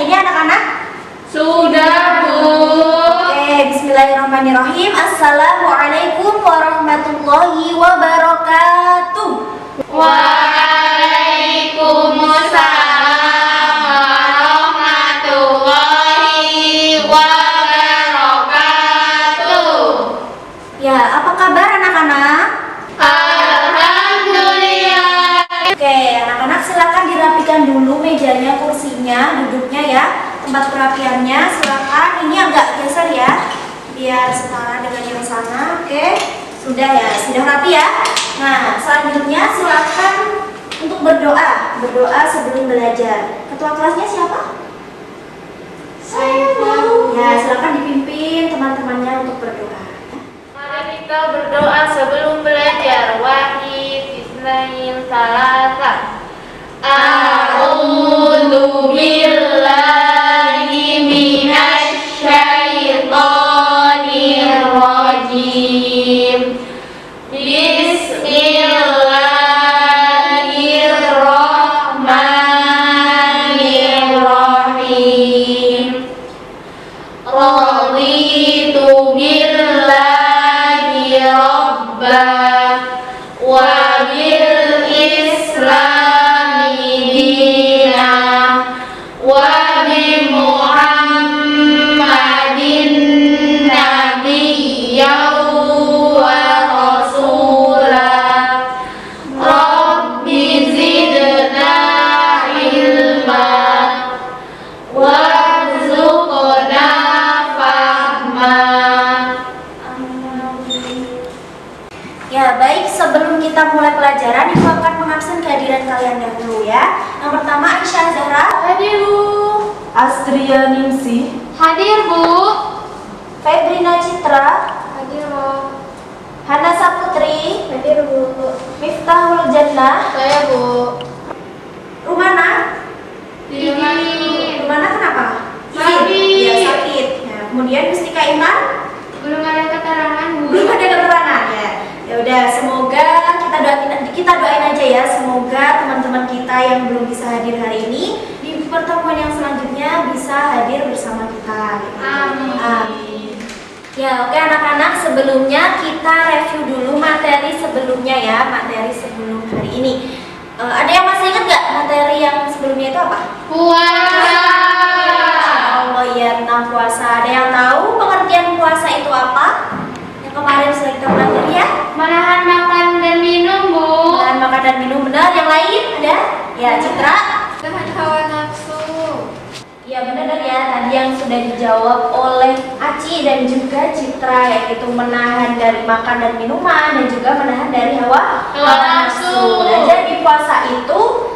ini anak-anak? Sudah, Bu. Oke, bismillahirrahmanirrahim. Assalamualaikum warahmatullahi wabarakatuh. Waalaikumsalam warahmatullahi wabarakatuh. Ya, apa kabar anak-anak? Alhamdulillah. Oke, anak-anak silakan dirapikan dulu mejanya, kursinya, duduknya ya. Tempat perapiannya silakan. Ini agak geser ya, biar setara dengan yang sana. Oke, sudah ya, sudah rapi ya. Nah, selanjutnya silakan untuk berdoa sebelum belajar. Ketua kelasnya siapa? Saya. Ya, silakan dipimpin teman-temannya untuk berdoa. Mari kita berdoa sebelum belajar. Wahid, Bismillah, salasa. A'udzu billahi minasy syaithanir rajim. Bismillahirrahmanirrahim. Raditu billahi rabba wa bil islami dina wa bi Muhammadin nabiyyan wa rasulah. Rabbi zidna ilma warzuqna fahma. Ya, baik, sebelum kita mulai pelajaran, Ibu akan mengabsen kehadiran kalian dahulu ya. Yang pertama, Aisyah Zahra. Hadir, Bu. Astria Ningsih. Hadir, Bu. Febrina Citra. Hadir, Bu. Hana Saputri. Hadir, Bu. Miftahul Jannah. Saya, Bu. Rumana. Rumana kenapa? Sakit. Ya, sakit. Nah, kemudian Mustika Iman. Belum ada keterangan, Bu. Belum ada keterangan ya. Ya udah, semoga kita doain aja ya, semoga teman-teman kita yang belum bisa hadir hari ini di pertemuan yang selanjutnya bisa hadir bersama kita. Amin. Ya, oke anak-anak, sebelumnya kita review dulu materi sebelumnya ya, materi sebelum hari ini. Ada yang masih ingat nggak materi yang sebelumnya itu apa? Puasa. Oh iya, tentang puasa. Ada yang tahu pengertian puasa itu apa? Yang kemarin sudah kita pelajari ya. Menahan makan dan minum, Bu. Menahan makan dan minum, benar. Yang lain ada? Ya, Citra. Tahan hawa nafsu. Ya benar ya, tadi yang sudah dijawab oleh Aci dan juga Citra, yaitu menahan dari makan dan minuman dan juga menahan dari hawa nafsu. Dan jadi puasa itu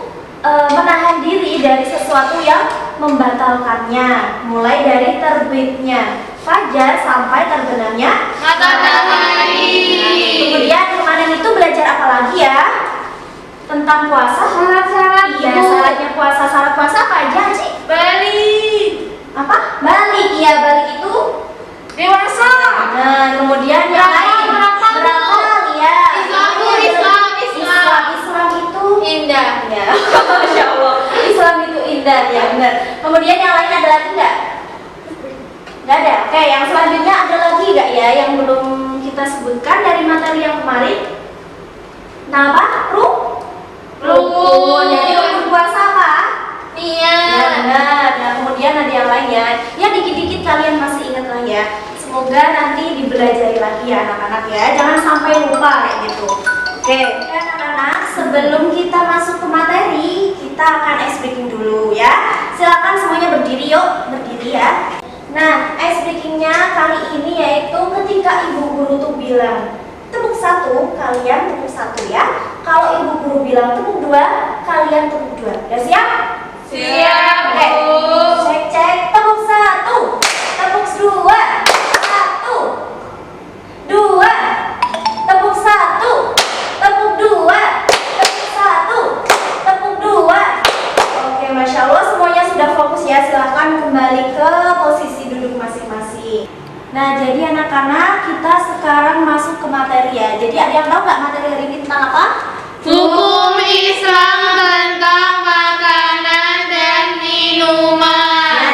menahan diri dari sesuatu yang membatalkannya, mulai dari terbitnya fajar sampai terbenamnya Matahari. Kemudian kemarin itu belajar apa lagi ya? Tentang puasa. Syarat-syarat, Iya, Bu. syaratnya puasa. Syarat puasa apa aja sih? Balik. Apa? Balik. Iya, balik itu Dewasa. nah, kemudian yang lain berakal ya. Islam, Bu. Islam itu Indah. ya. Masya Allah. Islam itu indah ya, benar. Kemudian yang lain ada lagi nggak? Nggak ada. Oke, yang selanjutnya ada lagi nggak ya yang belum kita sebutkan dari materi yang kemarin? Nah, apa? Rukun. Jadi rukun puasa apa? Iya. Ya benar. Nah, kemudian ada yang lain ya. Ya dikit-dikit kalian masih ingat lah ya. Semoga nanti dipelajari lagi ya anak-anak ya. Jangan sampai lupa kayak gitu. Oke, anak-anak, sebelum kita masuk ke materi, kita akan ice breaking dulu ya. Silakan semuanya berdiri yuk, berdiri ya. Nah, ice breakingnya kali ini yaitu ketika ibu guru tuh bilang tepuk satu, kalian tepuk satu ya. Kalau ibu guru bilang tepuk dua, kalian tepuk dua. Udah siap? Siap, Oke. Bu. Cek, tepuk satu, tepuk dua, satu, dua, tepuk satu, tepuk dua, tepuk satu, tepuk dua. Oke, Masya Allah semuanya sudah fokus ya. Silahkan kembali ke posisi duduk masing-masing. Nah, jadi anak-anak kita sekarang masuk ke materi ya. Jadi ada yang tahu nggak materi hari ini tentang apa? Hukum Islam tentang makanan dan minuman.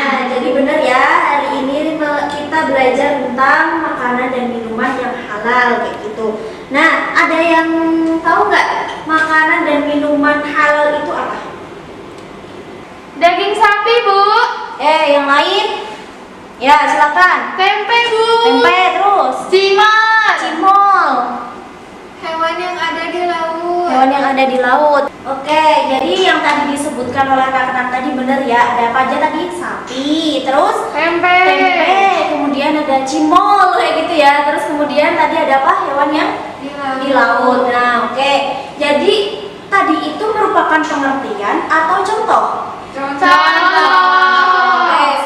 Nah, ada yang tahu nggak makanan dan minuman halal itu apa? Daging sapi, Bu. Yang lain? Ya, silakan. Tempe, Bu. Tempe terus. Cimol. Cimol. Hewan yang ada di laut. Hewan yang ada di laut. Oke, jadi yang tadi disebutkan oleh anak-anak tadi benar ya. Ada apa aja tadi? Sapi, terus Tempe. tempe, kemudian ada cimol kayak gitu ya. Terus kemudian tadi ada apa? Hewan yang di laut. Nah, oke. Jadi tadi itu merupakan pengertian atau contoh? Oke,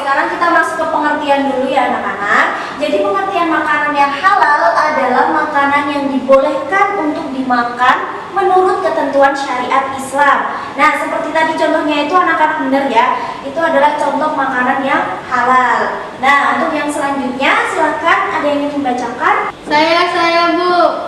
sekarang kita masuk ke pengertian dulu ya anak-anak. Jadi pengertian makanan yang halal adalah makanan yang dibolehkan untuk dimakan menurut ketentuan syariat Islam. Nah, seperti tadi contohnya itu anak-anak benar ya. Itu adalah contoh makanan yang halal. Nah, untuk yang selanjutnya silakan ada yang ingin membacakan. Saya, Bu.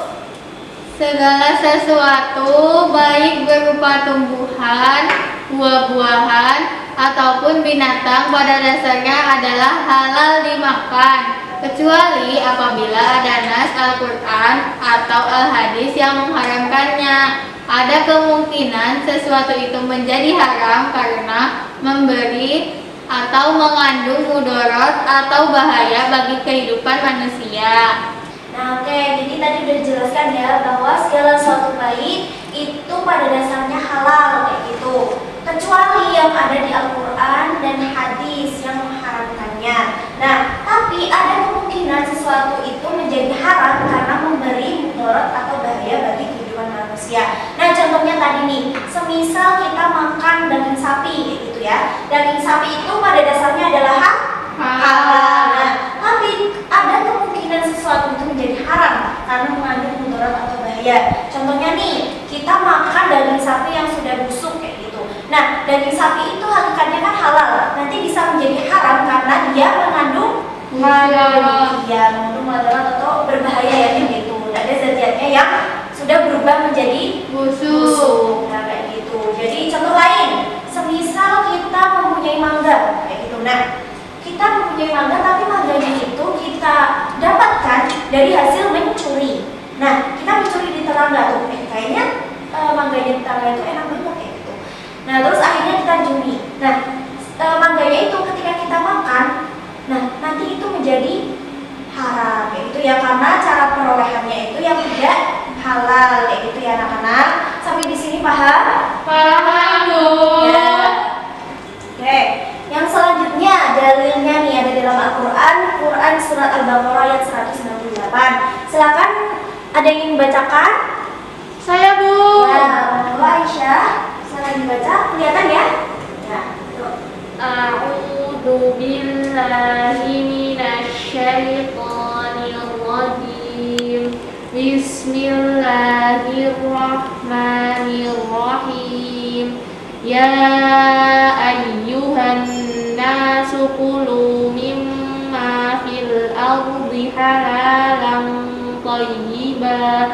Segala sesuatu baik berupa tumbuhan, buah-buahan, ataupun binatang pada dasarnya adalah halal dimakan, kecuali apabila ada nas Al-Quran atau Al-Hadis yang mengharamkannya. Ada kemungkinan sesuatu itu menjadi haram karena memberi atau mengandung mudarat atau bahaya bagi kehidupan manusia. Nah, oke, jadi tadi udah dijelaskan ya bahwa segala sesuatu baik itu pada dasarnya halal kayak gitu, kecuali yang ada di Al-Quran dan hadis yang mengharamkannya. Nah, tapi ada kemungkinan sesuatu itu menjadi haram karena memberi mudarat atau bahaya bagi kehidupan manusia. Nah, contohnya tadi nih, semisal kita makan daging sapi gitu ya. Daging sapi itu pada dasarnya adalah halal. Nah, tapi ada kemungkinan sesuatu itu menjadi haram karena mengandung mudarat atau bahaya. Contohnya nih, kita makan daging sapi yang sudah busuk kayak gitu. Nah, daging sapi itu hakikatnya kan halal, nanti bisa menjadi haram karena dia mengandung mudarat atau berbahaya ya gitu. Ada zat-zatnya yang sudah berubah menjadi busuk. Nah, kayak gitu. Jadi contoh lain, semisal kita mempunyai mangga kayak gitu. Nah, kita mempunyai mangga tapi mangganya itu kita dapatkan dari hasil mencuri. Nah, kita mencuri di tetangga tuh, kayaknya mangganya di tetangga itu enak banget kayak gitu. Nah, terus akhirnya kita curi. Nah, mangganya itu ketika kita makan, nah nanti itu menjadi haram kayak gitu ya, karena cara perolehannya itu yang tidak halal kayak gitu ya anak-anak. Sampai di sini paham? Paham, Bu. Ya. Oke. Yang selanjutnya dalilnya nih ada dalam Al-Quran, Quran surat Al-Baqarah ayat 198. Silakan ada yang ingin membacakan? Saya, Bu. Ya, monggo Aisyah, silakan dibaca. Kelihatan ya? Ya. Tuh. A'udzu billahi minasyaitonir rajim. Bismillahirrahmanirrahim. Ya ayyuhan nasu kulu mimma fil ardi halalan tayyiban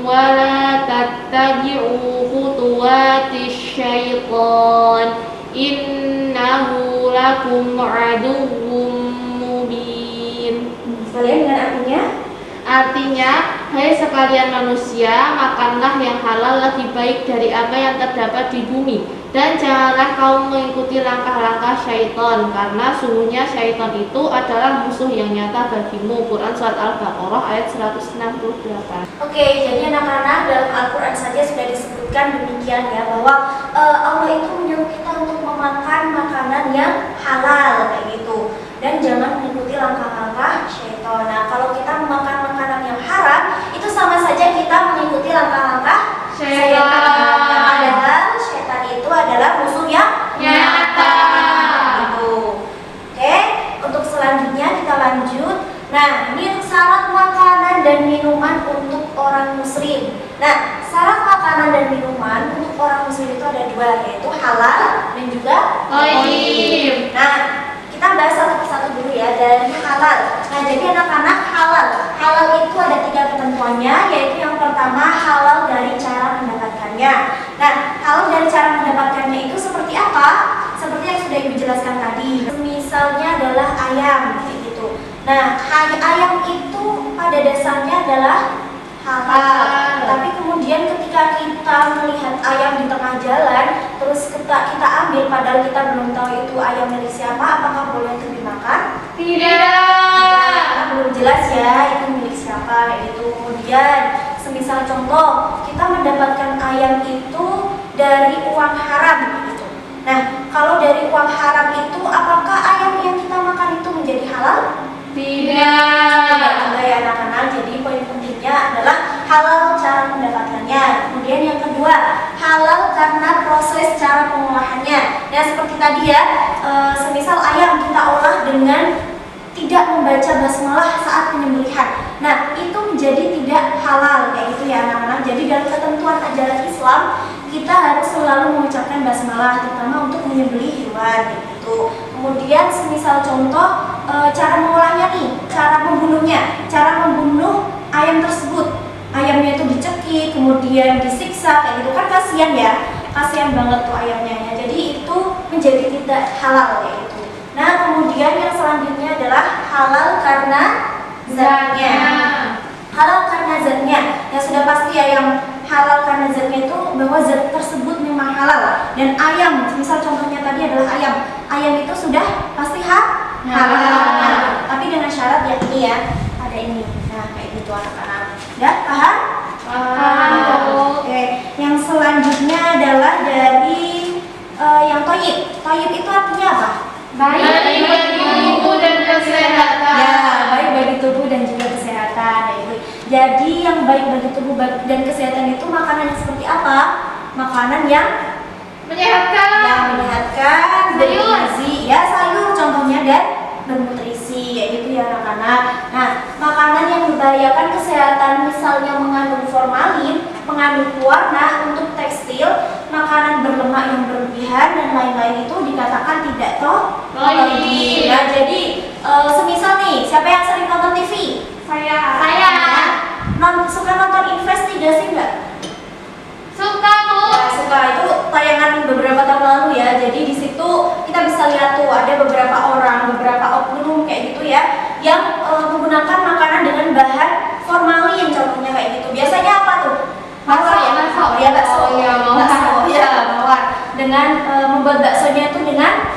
wa la tattabi'u khutuwatis syaitan innahu lakum aduwwum mubin. Sekalian dengan artinya? Artinya, hai sekalian manusia, makanlah yang halal lebih baik dari apa yang terdapat di bumi, dan janganlah kaum mengikuti langkah-langkah syaitan, karena sungguhnya syaitan itu adalah musuh yang nyata bagimu. Quran surat Al-Baqarah ayat 168. Oke, jadi anak-anak dalam Al-Quran saja sudah disebutkan demikian ya, bahwa Allah itu menyuruh kita untuk memakan makanan yang halal kayak gitu, dan jangan mengikuti langkah-langkah syaitan. Nah, kalau kita memakan makanan yang haram, itu sama saja kita mengikuti langkah-langkah syaitan. Padahal syaitan itu adalah musuh yang nyata. Gitu. Oke, untuk selanjutnya kita lanjut. Nah, ini syarat makanan dan minuman untuk orang muslim. Nah, syarat makanan dan minuman untuk orang muslim itu ada dua, yaitu halal dan juga Thayyib. Nah, kita bahas satu persatu dulu ya, dari halal. Nah, jadi anak-anak halal. Halal itu ada 3 ketentuannya, yaitu yang pertama halal dari cara mendapatkannya. Nah, halal dari cara mendapatkannya itu seperti apa? Seperti yang sudah Ibu jelaskan tadi. Misalnya adalah ayam, kayak gitu. Nah, ayam itu pada dasarnya adalah halal. Tapi kemudian ketika kita melihat ayam di tengah jalan, terus kita ambil padahal kita belum tahu itu ayam milik siapa, apakah boleh untuk dimakan? Tidak. Karena belum jelas ya itu milik siapa itu. Kemudian semisal contoh kita mendapatkan ayam itu dari uang haram gitu. Nah, kalau dari uang haram itu apakah ayam yang kita makan itu menjadi halal? Tidak. Ya anak-anak, jadi poin pentingnya adalah halal cara mendapatkannya. Kemudian yang kedua, halal karena proses cara pengolahannya. Nah, seperti tadi ya, semisal ayam kita olah dengan tidak membaca basmalah saat penyembelihan. Nah, itu menjadi tidak halal kayak gitu ya anak-anak. Jadi dalam ketentuan ajaran Islam, kita harus selalu mengucapkan basmalah terutama untuk menyembelih hewan kayak gitu. Kemudian semisal contoh cara mengolahnya nih, cara membunuhnya, cara membunuh ayam tersebut. Ayamnya itu dicekik, kemudian disiksa kayak gitu kan kasihan ya. Kasihan banget tuh ayamnya ya. Jadi itu menjadi tidak halal kayak gitu. Nah, kemudian yang selanjutnya adalah halal karena zatnya. Halal karena zatnya. Ya sudah pasti ya yang halal karena zatnya itu bahwa zat tersebut memang halal. Dan ayam, misal contohnya tadi adalah ayam. Ayam itu sudah pasti halal. Nah, tapi dengan syarat ya ini ya, ada ini. Nah, kayak gitu anak-anak. Ya, paham? Oke. Yang selanjutnya adalah dari yang toyib. Toyib itu artinya apa? Baik bagi tubuh dan kesehatan. Ya, baik bagi tubuh dan juga kesehatan. Yaitu. Jadi yang baik bagi tubuh dan kesehatan itu makanan yang seperti apa? Makanan yang menyehatkan, bergizi, ya sayur contohnya dan bernutrisi, ya gitu ya anak-anak. Nah, makanan yang membahayakan kesehatan misalnya mengandung formalin, mengandung pewarna untuk tekstil, makanan berlemak yang berlebihan dan lain-lain itu dikatakan tidak toyib. Nah, jadi semisal nih, siapa yang sering nonton TV? Saya. Suka nonton investigasi nggak? Suka, Bu. Ya, suka. Itu tayangan beberapa tahun lalu ya. Jadi di situ kita bisa lihat tuh ada beberapa orang, beberapa oknum kayak gitu ya, yang menggunakan makanan dengan bahan formalin contohnya kayak gitu. Biasanya apa tuh? Mawar ya? Bakso. Ya, mawar. Dengan membuat baksonya itu dengan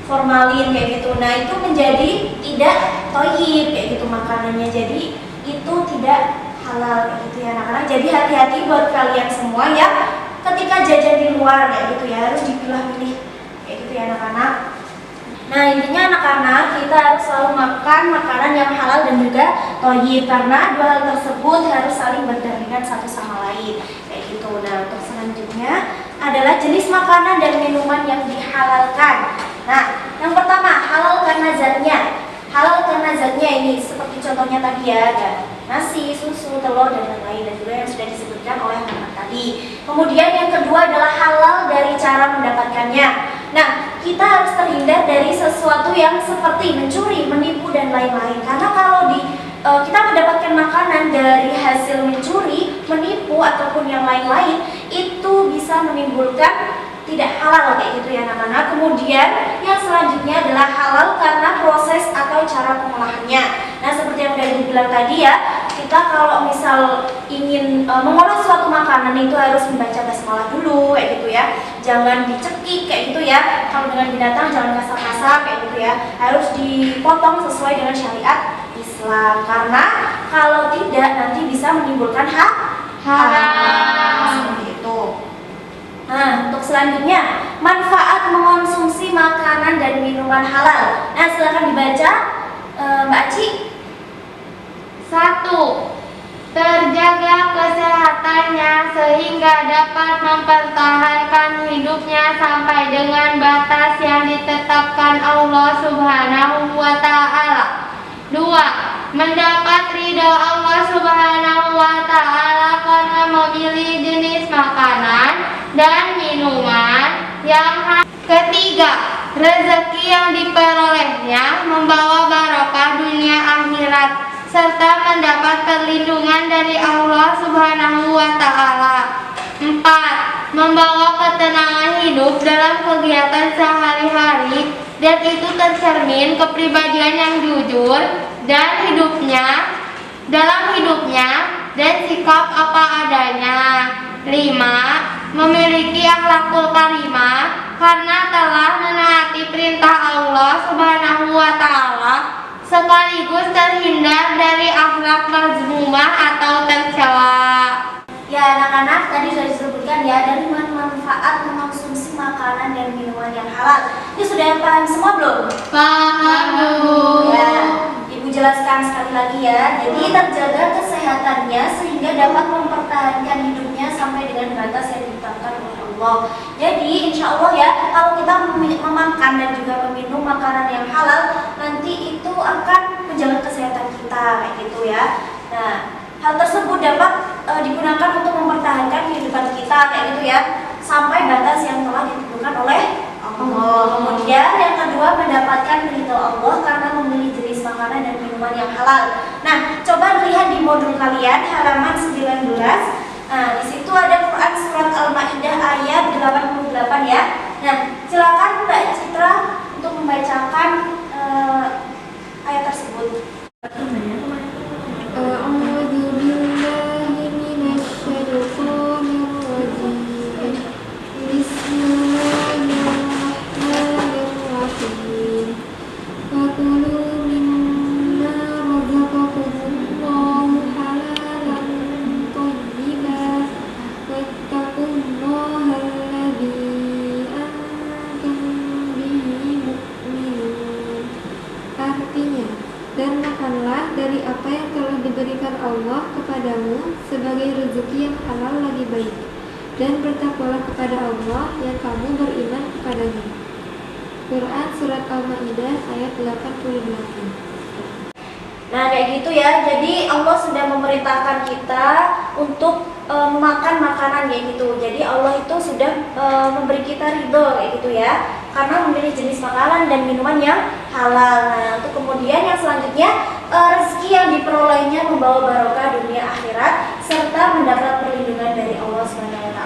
formalin kayak gitu. Nah, itu menjadi tidak toyib kayak gitu makanannya. Jadi itu tidak halal kayak gitu ya anak-anak. Jadi hati-hati buat kalian semua ya ketika jajan di luar kayak gitu ya, harus dipilah-pilih kayak gitu ya anak-anak. Nah, intinya anak-anak kita harus selalu makan makanan yang halal dan juga toyib karena dua hal tersebut harus saling berdampingan satu sama lain kayak gitu. Nah, untuk selanjutnya adalah jenis makanan dan minuman yang dihalalkan. Nah, yang pertama halal karena zatnya. Halal karena zatnya ini seperti contohnya tadi ya, ada nasi, susu, telur dan lain-lain, dan juga yang sudah disebutkan oleh anak tadi. Kemudian yang kedua adalah halal dari cara mendapatkannya. Nah, kita harus terhindar dari sesuatu yang seperti mencuri, menipu dan lain-lain. Karena kalau kita mendapatkan makanan dari hasil mencuri, menipu ataupun yang lain-lain, itu bisa menimbulkan tidak halal kayak gitu ya anak-anak. Kemudian yang selanjutnya adalah halal karena proses atau cara pengolahannya. Nah, seperti yang udah dibilang tadi ya, kita kalau misal ingin mengolah suatu makanan itu harus membaca basmalah dulu kayak gitu ya. Jangan dicekik kayak gitu ya. Kalau dengan binatang jangan kasar-kasar kayak gitu ya. Harus dipotong sesuai dengan syariat Islam. Karena kalau tidak nanti bisa menimbulkan haram seperti itu. Nah, untuk selanjutnya, manfaat mengonsumsi makanan dan minuman halal. Nah, silakan dibaca, Mbak Aci. 1. Terjaga kesehatannya sehingga dapat mempertahankan hidupnya sampai dengan batas yang ditetapkan Allah Subhanahu wa Ta'ala. 2. Mendapat ridha Allah Subhanahu wa Ta'ala karena memilih jenis makanan dan minuman yang ketiga, rezeki yang diperolehnya membawa barokah dunia akhirat serta mendapat perlindungan dari Allah Subhanahu wa Ta'ala. 4. Membawa ketenangan hidup dalam kegiatan sehari-hari dan itu tercermin kepribadian yang jujur dan hidupnya dalam hidupnya dan sikap apa adanya. 5. Memiliki akhlakul karimah karena telah menaati perintah Allah Subhanahu wa taala sekaligus terhindar dari akhlak mazmumah atau tercela. Ya anak-anak, tadi sudah disebutkan ya dari manfaat mengkonsumsi makanan dan minuman yang halal. Ini sudah paham semua belum? Paham, Bu. Ya, Ibu jelaskan sekali lagi ya. Jadi terjaga kesehatannya sehingga dapat mempertahankan hidupnya sampai dengan batas yang ditetapkan oleh Allah. Jadi insya Allah ya, kalau kita memakan dan juga meminum makanan yang halal, nanti itu akan menjaga kesehatan kita kayak gitu ya. Nah, hal tersebut dapat digunakan untuk mempertahankan kehidupan kita kayak gitu ya, sampai batas yang telah ditentukan oleh Allah. Kemudian yang kedua, mendapatkan ridho Allah karena memilih jenis makanan dan minuman yang halal. Nah, coba lihat di modul kalian halaman 19. Nah, di situ ada Quran surat Al-Maidah ayat 88 ya. Nah, silakan Mbak Citra untuk membacakan ayat tersebut. Dan makanlah dari apa yang telah diberikan Allah kepadamu sebagai rezeki yang halal lagi baik, dan bertakwalah kepada Allah yang kamu beriman kepadanya. Quran Surat Al-Maidah ayat 88. Nah kayak gitu ya, jadi Allah sudah memerintahkan kita untuk memakan makanan kayak gitu. Jadi Allah itu sudah memberi kita ridho kayak gitu ya, karena memilih jenis makanan dan minuman yang halal. Nah untuk kemudian yang selanjutnya, rezeki yang diperolehnya membawa barokah dunia akhirat serta mendapat perlindungan dari Allah SWT.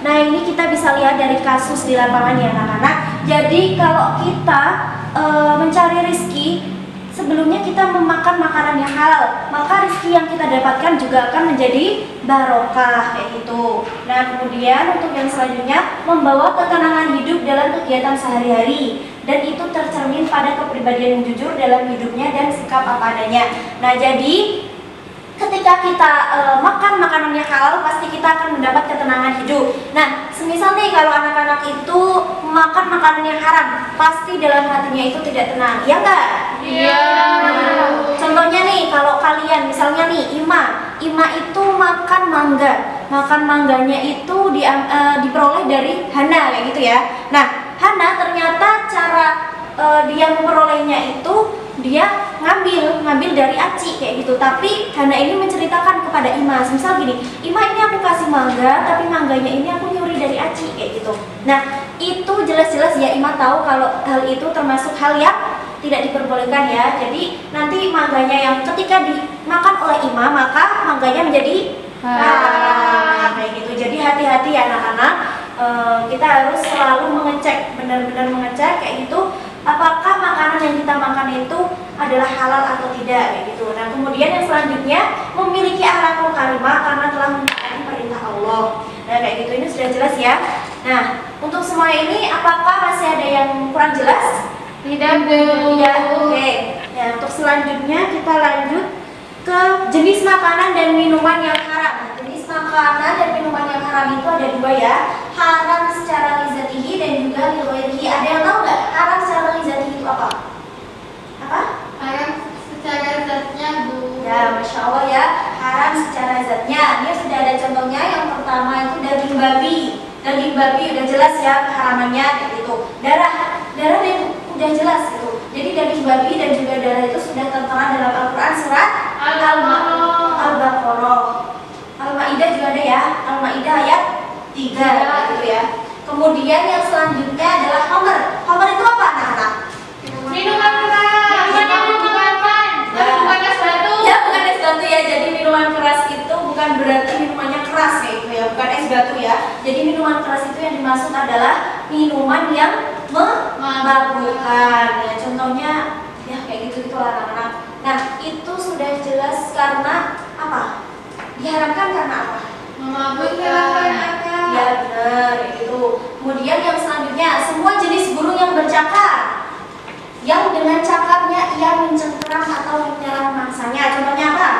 Nah ini kita bisa lihat dari kasus di lapangan ya anak-anak. Jadi kalau kita mencari rezeki, sebelumnya kita memakan makanan yang halal, maka rezeki yang kita dapatkan juga akan menjadi barokah kayak gitu. Nah kemudian untuk yang selanjutnya, membawa ketenangan hidup dalam kegiatan sehari-hari, dan itu tercermin pada kepribadian yang jujur dalam hidupnya dan sikap apa adanya. Nah jadi ketika kita makan makanan yang halal, pasti kita akan mendapat ketenangan hidup. Nah semisal nih kalau anak-anak itu makan makanan yang haram, pasti dalam hatinya itu tidak tenang, ya enggak? Iya. Nah, contohnya nih, kalau kalian misalnya nih Ima itu makan mangga, makan mangganya itu diperoleh dari Hana kayak gitu ya. Nah, Hana ternyata cara dia memperolehnya itu dia ngambil dari Aci kayak gitu. Tapi Hana ini menceritakan kepada Ima, misal gini, Ima ini aku kasih mangga, tapi mangganya ini aku nyuri dari Aci kayak gitu. Nah, itu jelas-jelas ya Ima tahu kalau hal itu termasuk hal yang tidak diperbolehkan ya. Jadi nanti mangganya yang ketika dimakan oleh Ima, maka mangganya menjadi haram kayak gitu. Jadi hati-hati ya anak-anak, kita harus selalu mengecek, benar-benar mengecek kayak gitu, apakah makanan yang kita makan itu adalah halal atau tidak kayak gitu. Nah kemudian yang selanjutnya, memiliki akhlakul karimah karena telah mentaati perintah Allah. Nah kayak gitu, ini sudah jelas ya. Nah untuk semua ini apakah masih ada yang kurang jelas? Tidak, Bu. Tidak. Oke. Ya, untuk selanjutnya kita lanjut ke jenis makanan dan minuman yang haram. Jenis makanan dan minuman yang haram itu ada dua ya. Haram secara lizatihi dan juga lighairihi. Ada yang tahu nggak haram secara lizatihi itu apa? Apa? Haram secara zatnya, Bu. Ya, Masya Allah ya. Haram secara zatnya. Ini sudah ada contohnya. Yang pertama itu daging babi. Daging babi udah jelas ya keharamannya kayak gitu. Darah udah jelas gitu. Jadi daging babi dan juga darah itu sudah tertera dalam Al-Quran surat Al-Baqarah. Al-Maidah juga ada ya. Al-Maidah ayat 3 gitu ya. Kemudian yang selanjutnya adalah khamr. Khamr itu apa anak-anak? Minuman keras. Bukan es batu. Ya bukan es batu ya. Jadi minuman keras itu bukan berarti minumannya keras kayak gitu ya. Bukan es batu ya. Jadi minuman keras itu yang dimaksud adalah minuman yang memabukkan. Ya contohnya ya kayak gitu itu anak-anak. Nah itu sudah jelas karena Diharamkan karena apa? Memabukkan. Ya benar, itu. Kemudian yang selanjutnya, semua jenis burung yang bercakar, yang dengan cakarnya ia mencengkeram atau menyerang mangsanya. Contohnya apa?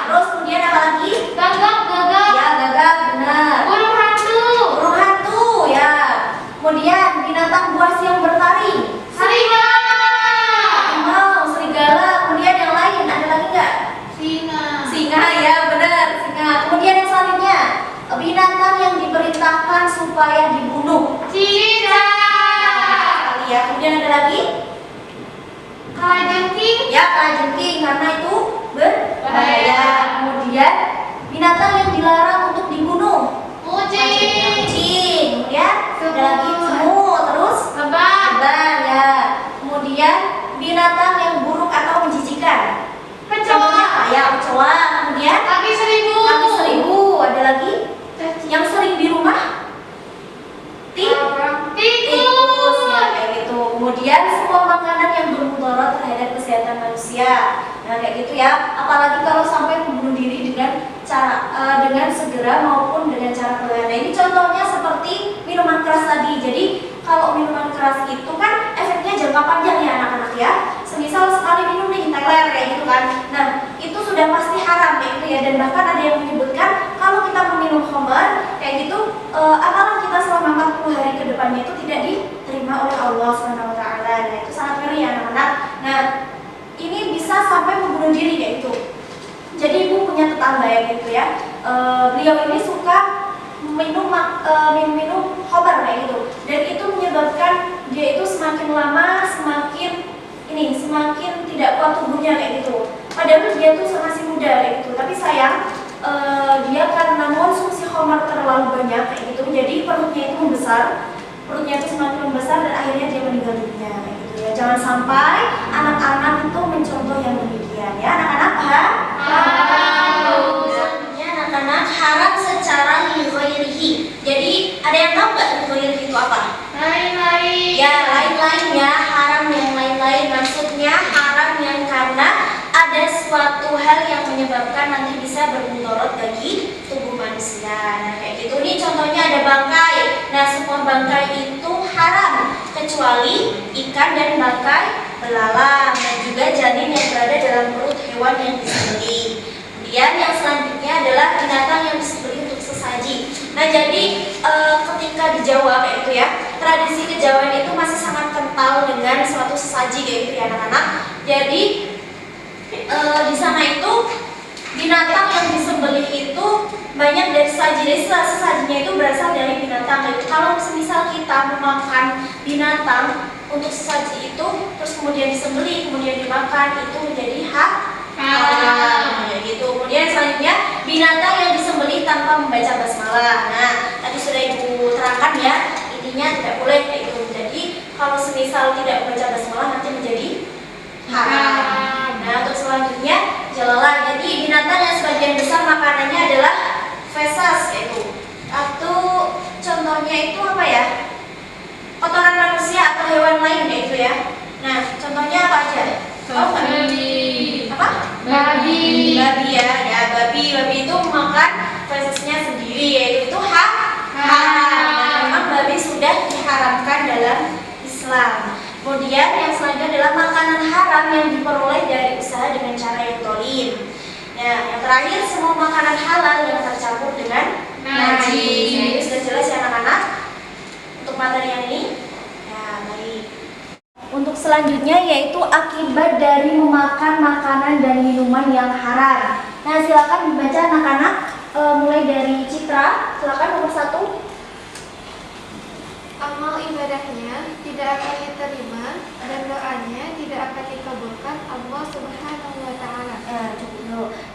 Terus kemudian apa lagi? Gagak. Ya gagak, benar. Burung hantu. Burung hantu, ya. Kemudian binatang buas yang bertaring. Serigala. Harimau, serigala. Kemudian yang lain ada lagi nggak? Singa, ya benar, singa. Kemudian yang selanjutnya, binatang yang diperintahkan supaya dibunuh. Cicak. Ya, kemudian ada lagi? Kalajengking. Ya, kalajengking karena itu berbahaya. Kemudian binatang yang dilarang untuk dibunuh. Kucing. Kucing. Kemudian ada lagi semut, terus Lebah. lebah, ya. Kemudian binatang yang buruk atau menjijikan. Kecoa. Ya, kecoa. Kemudian Kaki seribu. kaki seribu. Ada lagi? Yang sering di rumah? Tikus, ya kayak gitu. Kemudian semua makanan yang bermudarat terhadap kesehatan manusia. Nah kayak gitu ya. Apalagi kalau sampai membunuh diri dengan dengan segera maupun dengan cara perlahan. Nah, ini contohnya seperti minuman keras tadi. Jadi kalau minuman keras itu kan efeknya jangka panjang ya anak-anak ya. Semisal sekali minum nih teler kayak gitu kan. Nah itu sudah pasti haram kayak gitu ya. Dan bahkan ada yang menyebutkan kalau kita meminum khamar kayak gitu, amalan kita selama 40 hari ke depannya itu tidak diterima oleh Allah SWT. Nah itu sangat ngeri ya anak-anak. Nah ini bisa sampai membunuh diri kayak gitu. Jadi ibu punya tetangga ya gitu ya. Beliau ini suka minum khamar kayak gitu. Dan itu menyebabkan dia itu semakin lama semakin tidak kuat tubuhnya kayak gitu. Padahal dia tuh masih muda kayak gitu. Tapi sayang dia karena konsumsi khamar terlalu banyak kayak gitu. Jadi perutnya itu membesar. Perutnya itu semakin membesar dan akhirnya dia meninggal dunia kayak gitu ya. Jangan sampai anak-anak itu mencontoh yang demikian ya. Anak-anak paham? Selanjutnya anak-anak haram secara lighairihi. Jadi ada yang tahu nggak lighairihi itu apa? Lain-lain. Ya lain-lain ya, haram yang lain-lain. Maksudnya haram yang karena ada suatu hal yang menyebabkan nanti bisa bermudarat bagi tubuh manusia. Nah kayak gitu nih contohnya ada bangkai. Nah semua bangkai itu haram kecuali ikan dan bangkai belalang dan juga janin yang berada dalam perut hewan yang disembelih. Kemudian yang selanjutnya adalah binatang yang disembelih untuk sesaji. Nah jadi ketika di Jawa kayak gitu ya, tradisi kejawen itu masih sangat kental dengan suatu sesaji kayak gitu ya anak-anak. Jadi di sana itu binatang yang disembelih itu banyak dari sesaji. Jadi sesajinya itu berasal dari binatang. Jadi kalau semisal kita memakan binatang untuk sesaji itu, terus kemudian disembelih, kemudian dimakan, itu menjadi hak haram. Gitu. Kemudian selanjutnya binatang yang disembelih tanpa membaca basmalah. Nah tadi sudah ibu terangkan ya, intinya tidak boleh kayak gitu. Jadi kalau semisal tidak membaca basmalah nanti menjadi haram. Nah untuk selanjutnya jalalah. Jadi binatang yang sebagian besar makanannya adalah fesas yaitu. Atau contohnya itu apa ya? Kotoran manusia atau hewan lain kayak gitu ya. Nah contohnya apa aja? Apa? Babi. Babi ya babi itu makan fesesnya sendiri yaitu itu haram. Dan memang babi sudah diharamkan dalam Islam. Kemudian yang selanjutnya adalah makanan haram yang diperoleh dari usaha dengan cara yang dolim. Nah, yang terakhir semua makanan halal yang tercampur dengan najis. Nah, ini sudah jelas ya anak-anak untuk materi yang ini. Ya, baik. Untuk selanjutnya yaitu akibat dari memakan makanan dan minuman yang haram. Nah, silakan dibaca anak-anak. Mulai dari Citra, silakan nomor 1. Amal ibadahnya tidak akan diterima dan doanya tidak akan dikabulkan Allah Subhanahu wa Ta'ala.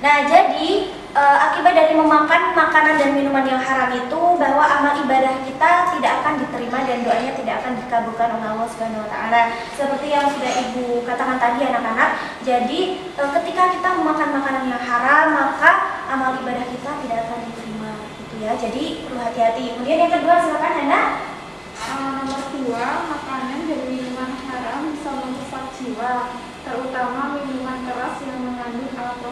Nah, jadi akibat dari memakan makanan dan minuman yang haram itu bahwa amal ibadah kita tidak akan diterima dan doanya tidak akan dikabulkan oleh Allah Subhanahu wa Ta'ala. Seperti yang sudah Ibu katakan tadi anak-anak. Jadi ketika kita memakan makanan yang haram, maka amal ibadah kita tidak akan diterima gitu ya. Jadi perlu hati-hati. Kemudian yang kedua silakan Hana. Nomor 2, makanan dan minuman haram bisa merusak jiwa, terutama minuman keras yang mengandung alkohol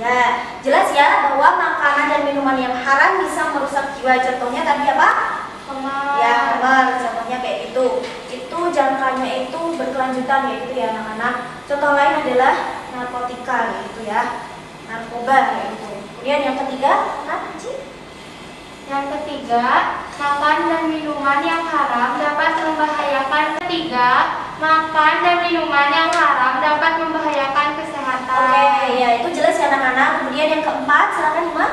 Ya, jelas ya bahwa makanan dan minuman yang haram bisa merusak jiwa. Contohnya tadi apa? Ya, khamar. Contohnya kayak gitu. Itu jangkanya itu berkelanjutan ya itu ya anak-anak. Contoh lain adalah narkotika ya itu ya. Narkoba ya itu. Kemudian yang ketiga, Yang ketiga, makan dan minuman yang haram dapat membahayakan. Makan dan minuman yang haram dapat membahayakan kesehatan. Oke, ya itu jelas ya anak-anak. Kemudian yang keempat, silakan Ima.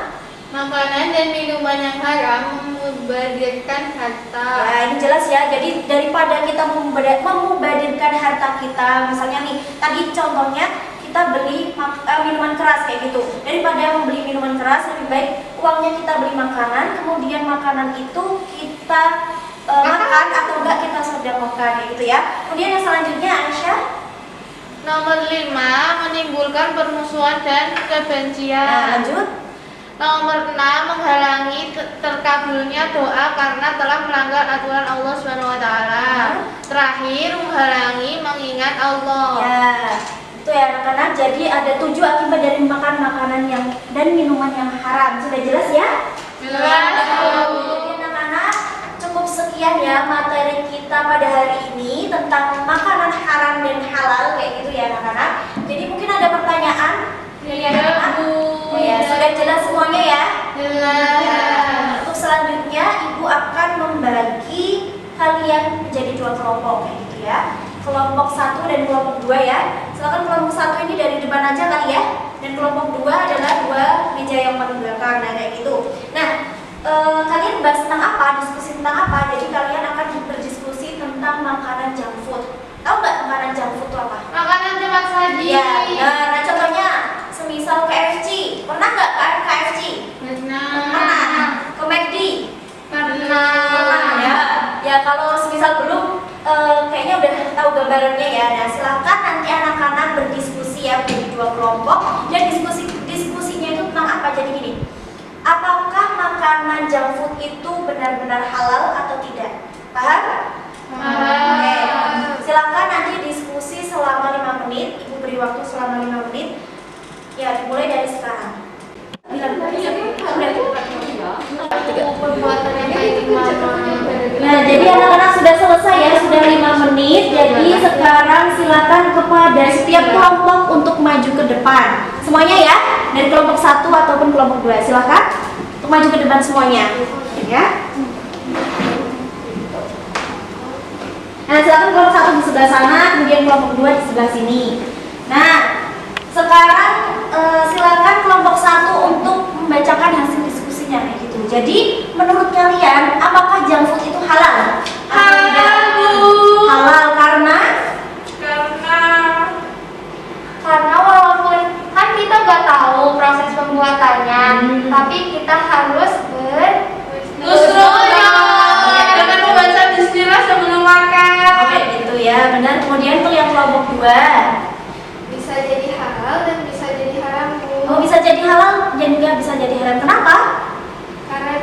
Makanan dan minuman yang haram memubazirkan harta. Ya, ini jelas ya. Jadi daripada kita memubadirkan harta kita, misalnya nih, tadi contohnya kita beli minuman keras kayak gitu. Daripada membeli minuman keras, lebih baik uangnya kita beli makanan, kemudian makanan itu kita makan atau enggak kita sedekahkan kayak gitu ya. Kemudian yang selanjutnya Aisyah. Nomor 5, menimbulkan permusuhan dan kebencian. Nah, lanjut. Nomor 6, menghalangi terkabulnya doa karena telah melanggar aturan Allah SWT. Terakhir, menghalangi mengingat Allah. Ya, itu ya anak-anak. Jadi ada 7 akibat dari makan makanan dan minuman yang haram. Sudah jelas ya? Jelas. Jadi anak-anak, cukup sekian ya materi kita pada hari ini tentang makanan haram dan halal kayak gitu ya anak-anak. Jadi mungkin ada pertanyaan? Iya, Bu. Oh ya, sudah jelas semuanya ya? Jelas. Ya, untuk selanjutnya Ibu akan membagi kalian menjadi 2 kelompok kayak gitu ya. Kelompok 1 dan kelompok 2 ya. Silakan kelompok 1 ini dari depan aja kali ya. Dan kelompok 2 adalah 2 meja yang paling belakang. Nah, kayak gitu. Nah, kalian bahas tentang apa? Diskusi tentang apa? Jadi kalian akan berdiskusi tentang makanan junk food. Tahu nggak makanan junk food itu apa? Makanan cepat saji. Ya, nah contohnya semisal KFC. Pernah nggak kan KFC? Pernah. Ke McD? Pernah ya. Ya kalau semisal belum, kayaknya udah tahu gambarannya ya. Nah silakan nanti anak-anak berdiskusi ya menjadi 2 kelompok. Dan diskusinya itu tentang apa? Jadi gini, apakah makanan junk food itu benar-benar halal atau tidak? Paham? Oke. Silakan nanti diskusi selama 5 menit. Ibu beri waktu selama 5 menit. Ya, dimulai dari sekarang. Nah, jadi anak-anak sudah selesai ya, sudah 5 menit. Jadi sekarang silakan kepada setiap kelompok untuk maju ke depan. Semuanya ya, dari kelompok 1 ataupun kelompok 2. Silakan untuk maju ke depan semuanya. Ya. Nah, silakan kelompok 1 di sebelah sana, kemudian kelompok 2 di sebelah sini. Nah, sekarang silakan kelompok 1 untuk membacakan hasil diskusinya kayak gitu. Jadi, menurut kalian apakah junk food itu halal? Atau tidak? Halal Karena walaupun kan kita nggak tahu proses pembuatannya, tapi kita harus Jangan membaca bismillah sebelum makan. Oke, gitu ya. Benar. Kemudian untuk yang kelompok 2. Bisa jadi halal dan bisa jadi haram, Bu. Oh, bisa jadi halal dan juga bisa jadi haram. Kenapa? Karena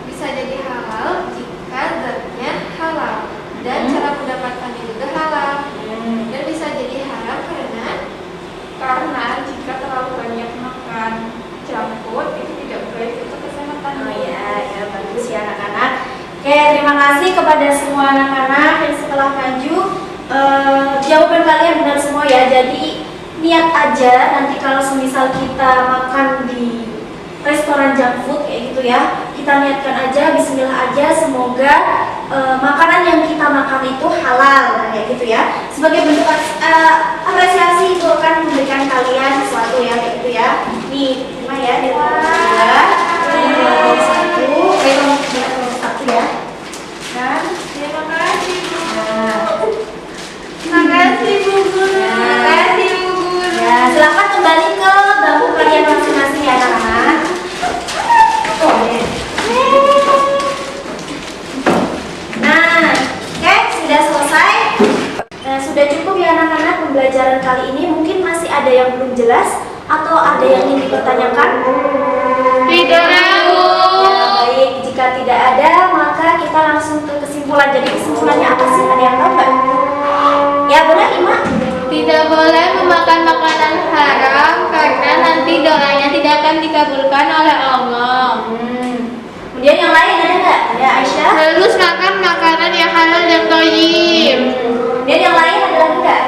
bisa jadi halal jika zatnya halal dan cara mendapatkannya juga halal. Dan bisa jadi haram Karena jika terlalu banyak makan junk food itu tidak baik untuk kesehatan. Oh ya, bagus ya anak-anak. Oke, terima kasih kepada semua anak-anak yang setelah maju. Jawaban kalian benar semua ya. Jadi niat aja nanti kalau semisal kita makan di restoran junk food kayak gitu ya, kita niatkan aja, bismillah aja, semoga makanan yang kita makan itu halal, nah, kayak gitu ya. Sebagai bentuk apresiasi itu akan memberikan kalian sesuatu ya, kayak gitu ya. Nih, terima ya dari kelompok 1 ya. Dan Terima kasih, Bu. Terima kasih Bu Guru. Ya, silakan kembali ke bangku kalian masing-masing ya anak-anak. Oh, ya. Nah, oke, sudah selesai. Nah, sudah cukup ya anak-anak pembelajaran kali ini. Mungkin masih ada yang belum jelas atau ada yang ingin dipertanyakan? Tidak tahu. Ya, baik. Jika tidak ada, maka kita langsung ke kesimpulan. Jadi kesimpulannya apa sih? Ada yang tahu nggak? Ya benar, Ima. Tidak boleh makan makanan haram karena nanti doanya tidak akan dikabulkan oleh Allah. Kemudian yang lain ada nggak? Ada Aisyah. Harus makan makanan yang halal dan thayyib. Kemudian yang lain ada lagi nggak?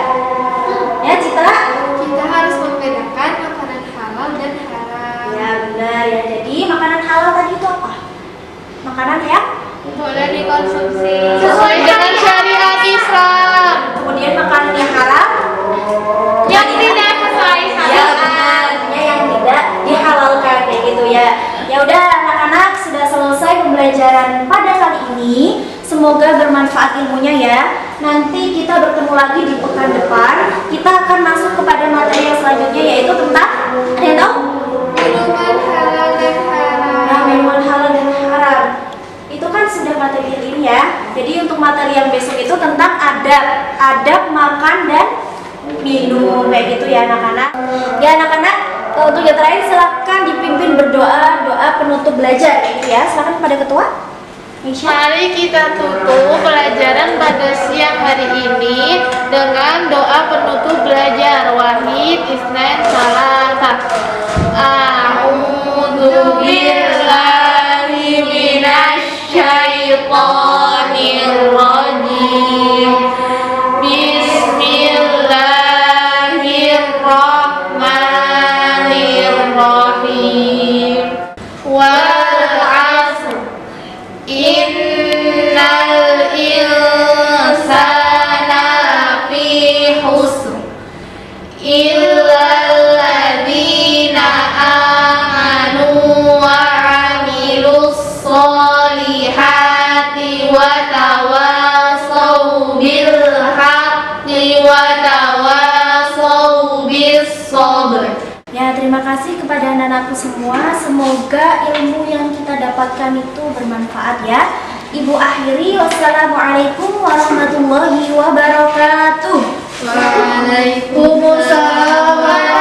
Ya, Citra. Kita harus membedakan makanan halal dan haram. Ya benar ya. Jadi makanan halal tadi itu apa? Makanan yang Boleh dikonsumsi sesuai dengan syariat Islam. kemudian makanan yang haram Yang tidak sesuai ya syariat. benar, yang tidak dihalalkan kayak gitu ya. Ya udah anak-anak, sudah selesai pembelajaran pada kali ini. Semoga bermanfaat ilmunya ya. Nanti kita bertemu lagi di pekan depan. Kita akan masuk kepada materi yang selanjutnya, yaitu tentang, ada yang tahu? Minuman halal dan haram. Nah, minuman halal dan haram itu kan sudah materi ini ya. Jadi untuk materi yang besok itu tentang adab makan dan minum kayak gitu ya anak-anak. Ya anak-anak, untuk yang terakhir silakan dipimpin berdoa, doa penutup belajar kayak gitu ya. Silakan kepada ketua. Aisyah. Mari kita tutup pelajaran pada siang hari ini dengan doa penutup belajar. Wahid, Isnain, Salatah. A'udzu billahi minasy syaithanir rajim. Bismillahirrahmanirrahim. Wal 'asr. Innal insana fi khusr illal ladzina amanu wa 'amilus solihati wa tawasaw bil haqqi wa tawasaw bis sabr. Ya, terima kasih kepada anak-anakku semua. Semoga ilmu yang kita dapatkan itu bermanfaat ya. Ibu akhiri, wassalamualaikum warahmatullahi wabarakatuh. Waalaikumsalam.